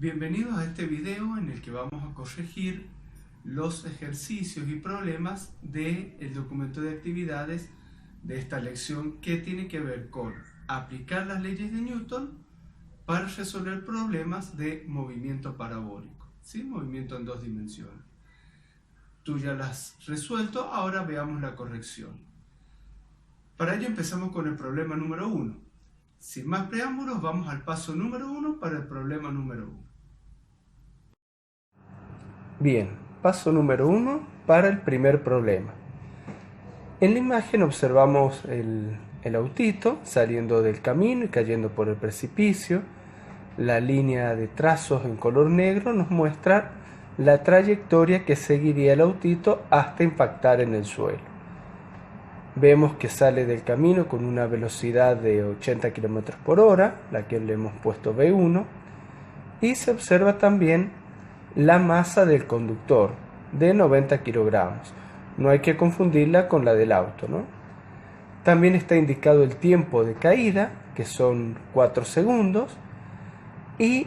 Bienvenidos a este video en el que vamos a corregir los ejercicios y problemas del documento de actividades de esta lección que tiene que ver con aplicar las leyes de Newton para resolver problemas de movimiento parabólico, ¿sí? Movimiento en dos dimensiones. Tú ya las has resuelto, ahora veamos la corrección. Para ello empezamos con el problema número 1. Sin más preámbulos, vamos al paso número 1 para el problema número 1. Bien, paso número 1 para el primer problema. En la imagen observamos el autito saliendo del camino y cayendo por el precipicio. La línea de trazos en color negro nos muestra la trayectoria que seguiría el autito hasta impactar en el suelo. Vemos que sale del camino con una velocidad de 80 km por hora, la que le hemos puesto V1, y se observa también la masa del conductor de 90 kilogramos. No hay que confundirla con la del auto, ¿no? También está indicado el tiempo de caída, que son 4 segundos, y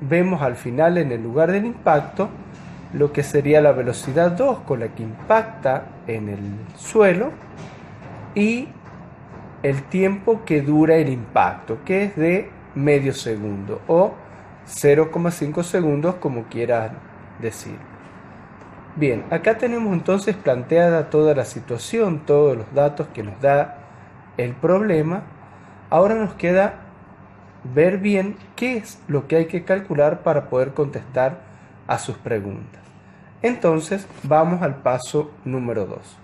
vemos al final, en el lugar del impacto, lo que sería la velocidad 2 con la que impacta en el suelo y el tiempo que dura el impacto, que es de medio segundo o 0,5 segundos, como quieras decir. Bien, acá tenemos entonces planteada toda la situación, todos los datos que nos da el problema. Ahora nos queda ver bien qué es lo que hay que calcular para poder contestar a sus preguntas. Entonces, vamos al paso número 2.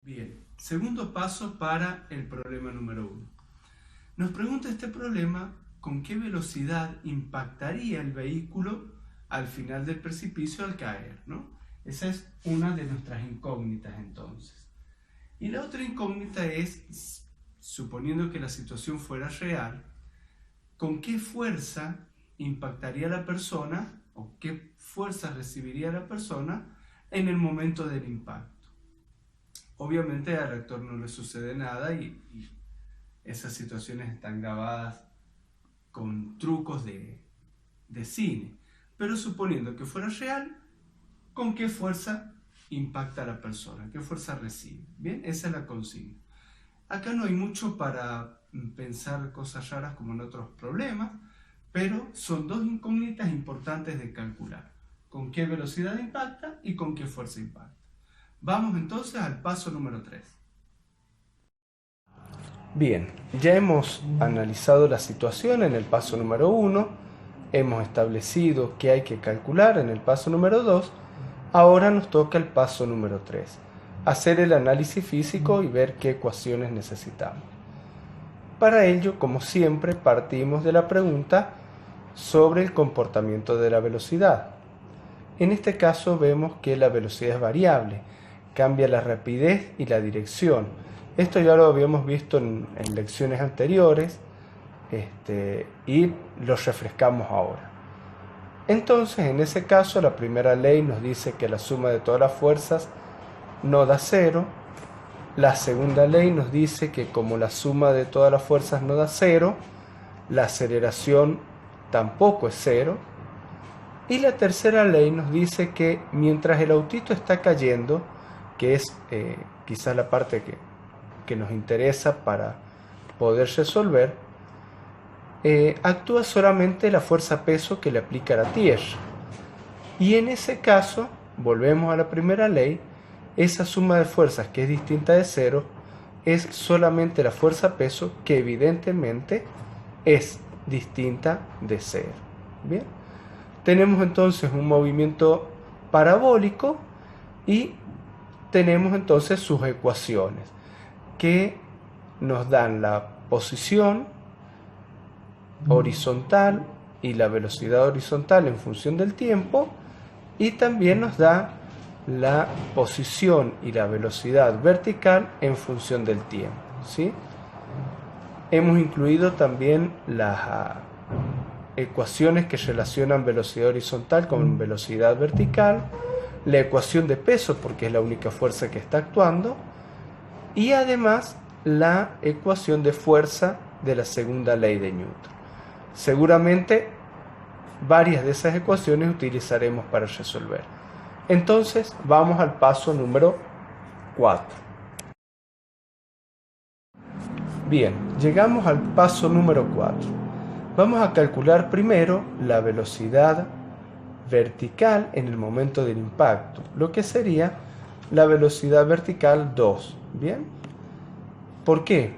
Bien, segundo paso para el problema número 1. Nos pregunta este problema con qué velocidad impactaría el vehículo al final del precipicio al caer, ¿no? Esa es una de nuestras incógnitas entonces. Y la otra incógnita es, suponiendo que la situación fuera real, ¿con qué fuerza impactaría la persona o qué fuerza recibiría la persona en el momento del impacto? Obviamente al actor no le sucede nada y esas situaciones están grabadas con trucos de cine. Pero suponiendo que fuera real, ¿con qué fuerza impacta la persona? ¿Qué fuerza recibe? Bien, esa es la consigna. Acá no hay mucho para pensar cosas raras como en otros problemas, pero son dos incógnitas importantes de calcular. ¿Con qué velocidad impacta y con qué fuerza impacta? Vamos entonces al paso número 3. Bien, ya hemos analizado la situación en el paso número 1, hemos establecido qué hay que calcular en el paso número 2, ahora nos toca el paso número 3, hacer el análisis físico y ver qué ecuaciones necesitamos. Para ello, como siempre, partimos de la pregunta sobre el comportamiento de la velocidad. En este caso vemos que la velocidad es variable, cambia la rapidez y la dirección. Esto ya lo habíamos visto en lecciones anteriores y lo refrescamos ahora. Entonces, en ese caso, la primera ley nos dice que la suma de todas las fuerzas no da 0. La segunda ley nos dice que como la suma de todas las fuerzas no da 0, la aceleración tampoco es 0. Y la tercera ley nos dice que mientras el autito está cayendo, que es quizás la parte que nos interesa para poder resolver, actúa solamente la fuerza peso que le aplica la tierra. Y en ese caso, volvemos a la primera ley, esa suma de fuerzas que es distinta de 0 es solamente la fuerza peso que evidentemente es distinta de 0. Bien, tenemos entonces un movimiento parabólico y tenemos entonces sus ecuaciones que nos dan la posición horizontal y la velocidad horizontal en función del tiempo, y también nos da la posición y la velocidad vertical en función del tiempo, ¿sí? Hemos incluido también las ecuaciones que relacionan velocidad horizontal con velocidad vertical, la ecuación de peso porque es la única fuerza que está actuando, y además la ecuación de fuerza de la segunda ley de Newton. Seguramente varias de esas ecuaciones utilizaremos para resolver. Entonces vamos al paso número 4. Bien, llegamos al paso número 4. Vamos a calcular primero la velocidad vertical en el momento del impacto, lo que sería la velocidad vertical 2. Bien, ¿por qué?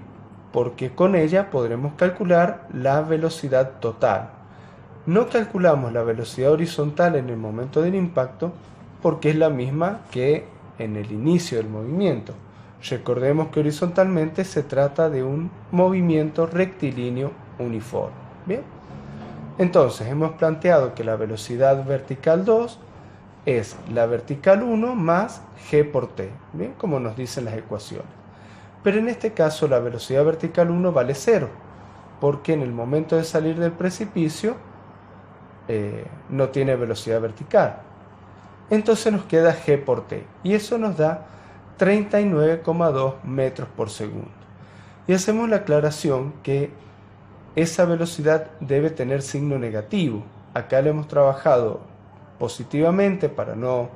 Porque con ella podremos calcular la velocidad total. No calculamos la velocidad horizontal en el momento del impacto porque es la misma que en el inicio del movimiento. Recordemos que horizontalmente se trata de un movimiento rectilíneo uniforme. Bien, entonces hemos planteado que la velocidad vertical 2 es la vertical 1 más g por t, bien, como nos dicen las ecuaciones. Pero en este caso la velocidad vertical 1 vale 0, porque en el momento de salir del precipicio no tiene velocidad vertical. Entonces nos queda g por t, y eso nos da 39,2 metros por segundo. Y hacemos la aclaración que esa velocidad debe tener signo negativo. Acá le hemos trabajado positivamente para no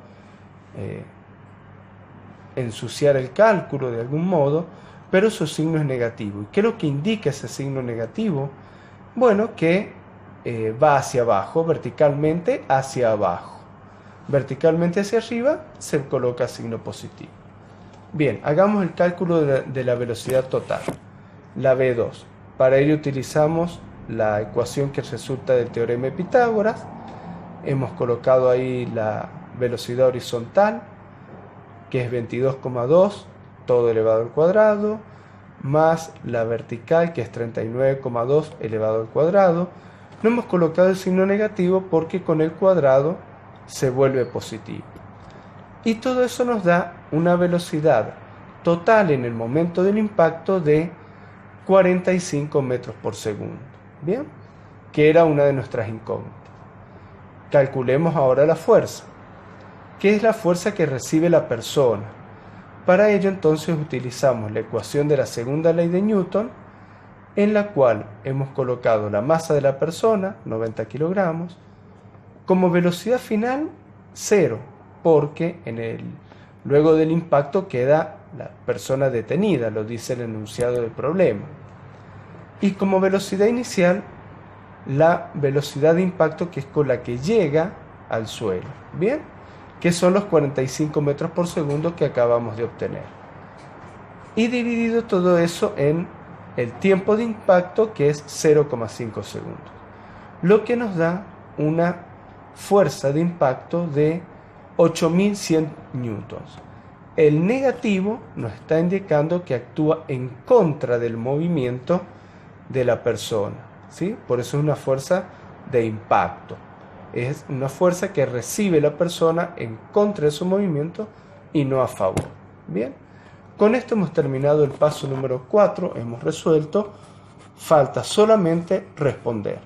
ensuciar el cálculo de algún modo, pero su signo es negativo. ¿Y qué es lo que indica ese signo negativo? Bueno, que va hacia abajo, verticalmente hacia abajo. Verticalmente hacia arriba se coloca signo positivo. Bien, hagamos el cálculo de la velocidad total, la V2. Para ello utilizamos la ecuación que resulta del teorema de Pitágoras. Hemos colocado ahí la velocidad horizontal, que es 22,2 todo elevado al cuadrado, más la vertical, que es 39,2 elevado al cuadrado. No hemos colocado el signo negativo porque con el cuadrado se vuelve positivo. Y todo eso nos da una velocidad total en el momento del impacto de 45 metros por segundo. Bien, que era una de nuestras incógnitas. Calculemos ahora la fuerza. ¿Qué es la fuerza que recibe la persona? Para ello entonces utilizamos la ecuación de la segunda ley de Newton, en la cual hemos colocado la masa de la persona, 90 kilogramos, como velocidad final 0, porque luego del impacto queda la persona detenida, lo dice el enunciado del problema. Y como velocidad inicial, la velocidad de impacto, que es con la que llega al suelo. Bien, que son los 45 metros por segundo que acabamos de obtener. Y dividido todo eso en el tiempo de impacto, que es 0,5 segundos. Lo que nos da una fuerza de impacto de 8100 newtons. El negativo nos está indicando que actúa en contra del movimiento de la persona, ¿sí? Por eso es una fuerza de impacto. Es una fuerza que recibe la persona en contra de su movimiento y no a favor. Bien, con esto hemos terminado el paso número 4, hemos resuelto, falta solamente responder.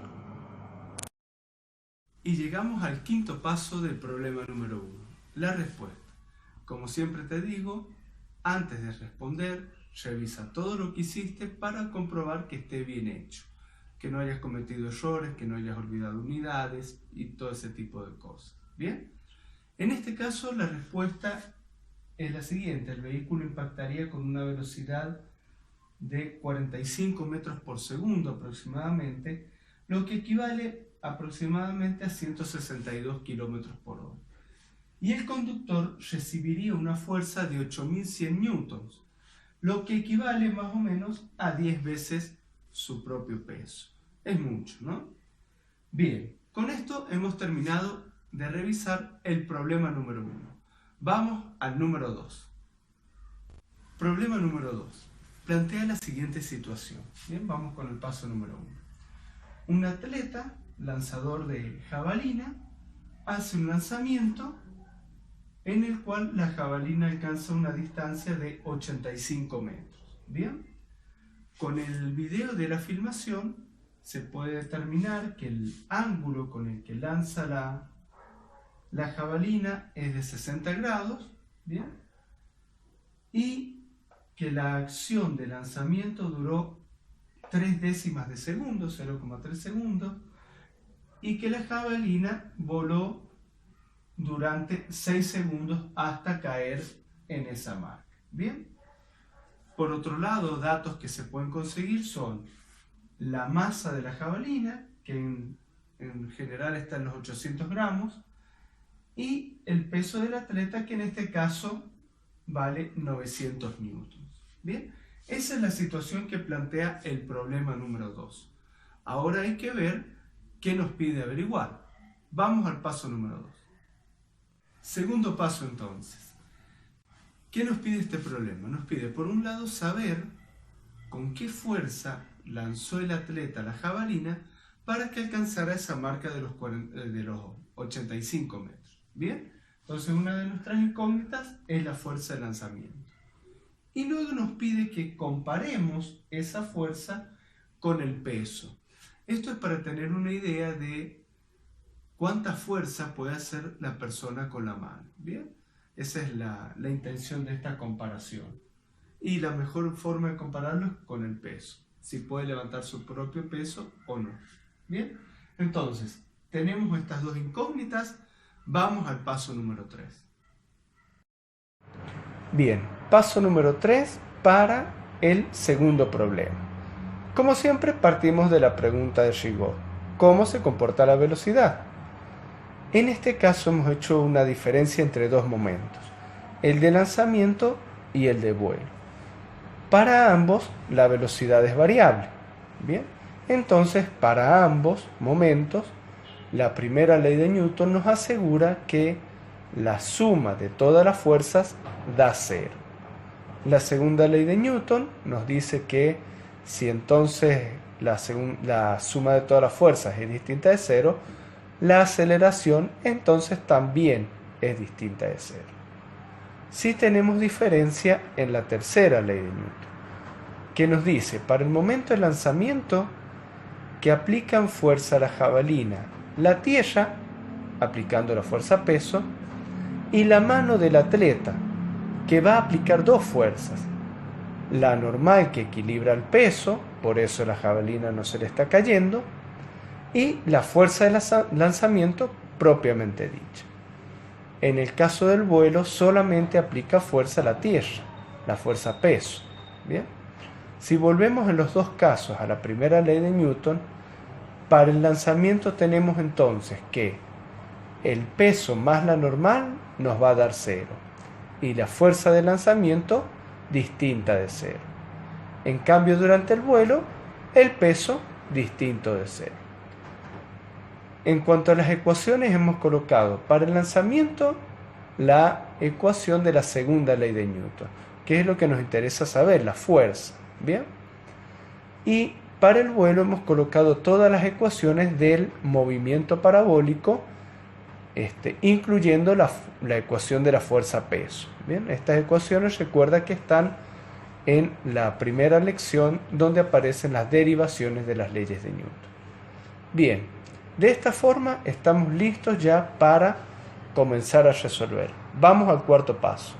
Y llegamos al quinto paso del problema número 1, la respuesta. Como siempre te digo, antes de responder, revisa todo lo que hiciste para comprobar que esté bien hecho, que no hayas cometido errores, que no hayas olvidado unidades y todo ese tipo de cosas. Bien, en este caso la respuesta es la siguiente: el vehículo impactaría con una velocidad de 45 metros por segundo aproximadamente, lo que equivale aproximadamente a 162 kilómetros por hora. Y el conductor recibiría una fuerza de 8100 newtons, lo que equivale más o menos a 10 veces su propio peso. Es mucho, ¿no? Bien, con esto hemos terminado de revisar el problema número 1. Vamos al número 2. Problema número 2. Plantea la siguiente situación. Bien, vamos con el paso número 1. Un atleta, lanzador de jabalina, hace un lanzamiento en el cual la jabalina alcanza una distancia de 85 metros. Bien, con el video de la filmación se puede determinar que el ángulo con el que lanza la jabalina es de 60 grados, ¿bien? Y que la acción de lanzamiento duró 3 décimas de segundo, 0,3 segundos, y que la jabalina voló durante 6 segundos hasta caer en esa marca. Bien. Por otro lado, datos que se pueden conseguir son la masa de la jabalina, que en general está en los 800 gramos, y el peso del atleta, que en este caso vale 900 newtons. Bien, esa es la situación que plantea el problema número 2. Ahora hay que ver qué nos pide averiguar. Vamos al paso número 2. Segundo paso entonces. ¿Qué nos pide este problema? Nos pide, por un lado, saber con qué fuerza lanzó el atleta la jabalina para que alcanzara esa marca de los 85 metros. ¿Bien? Entonces, una de nuestras incógnitas es la fuerza de lanzamiento. Y luego nos pide que comparemos esa fuerza con el peso. Esto es para tener una idea de cuánta fuerza puede hacer la persona con la mano. ¿Bien? Esa es la intención de esta comparación. Y la mejor forma de compararlo es con el peso. Si puede levantar su propio peso o no. Bien, entonces, tenemos estas dos incógnitas. Vamos al paso número 3. Bien, paso número 3 para el segundo problema. Como siempre, partimos de la pregunta de rigor. ¿Cómo se comporta la velocidad? En este caso hemos hecho una diferencia entre dos momentos, el de lanzamiento y el de vuelo. Para ambos la velocidad es variable. Bien, entonces para ambos momentos la primera ley de Newton nos asegura que la suma de todas las fuerzas da 0. La segunda ley de Newton nos dice que si entonces la suma de todas las fuerzas es distinta de 0, la aceleración entonces también es distinta de 0. Sí tenemos diferencia en la tercera ley de Newton, que nos dice, para el momento de lanzamiento, que aplican fuerza a la jabalina, la tierra, aplicando la fuerza peso, y la mano del atleta, que va a aplicar dos fuerzas, la normal que equilibra el peso, por eso la jabalina no se le está cayendo, y la fuerza de lanzamiento propiamente dicha. En el caso del vuelo solamente aplica fuerza a la tierra, la fuerza peso. Bien, si volvemos en los dos casos a la primera ley de Newton, para el lanzamiento tenemos entonces que el peso más la normal nos va a dar 0 y la fuerza de lanzamiento distinta de 0. En cambio, durante el vuelo, el peso distinto de 0. En cuanto a las ecuaciones, hemos colocado para el lanzamiento la ecuación de la segunda ley de Newton, que es lo que nos interesa saber, la fuerza. ¿Bien? Y para el vuelo hemos colocado todas las ecuaciones del movimiento parabólico, incluyendo la ecuación de la fuerza peso. Bien, estas ecuaciones recuerda que están en la primera lección donde aparecen las derivaciones de las leyes de Newton. Bien. De esta forma estamos listos ya para comenzar a resolver. Vamos al cuarto paso.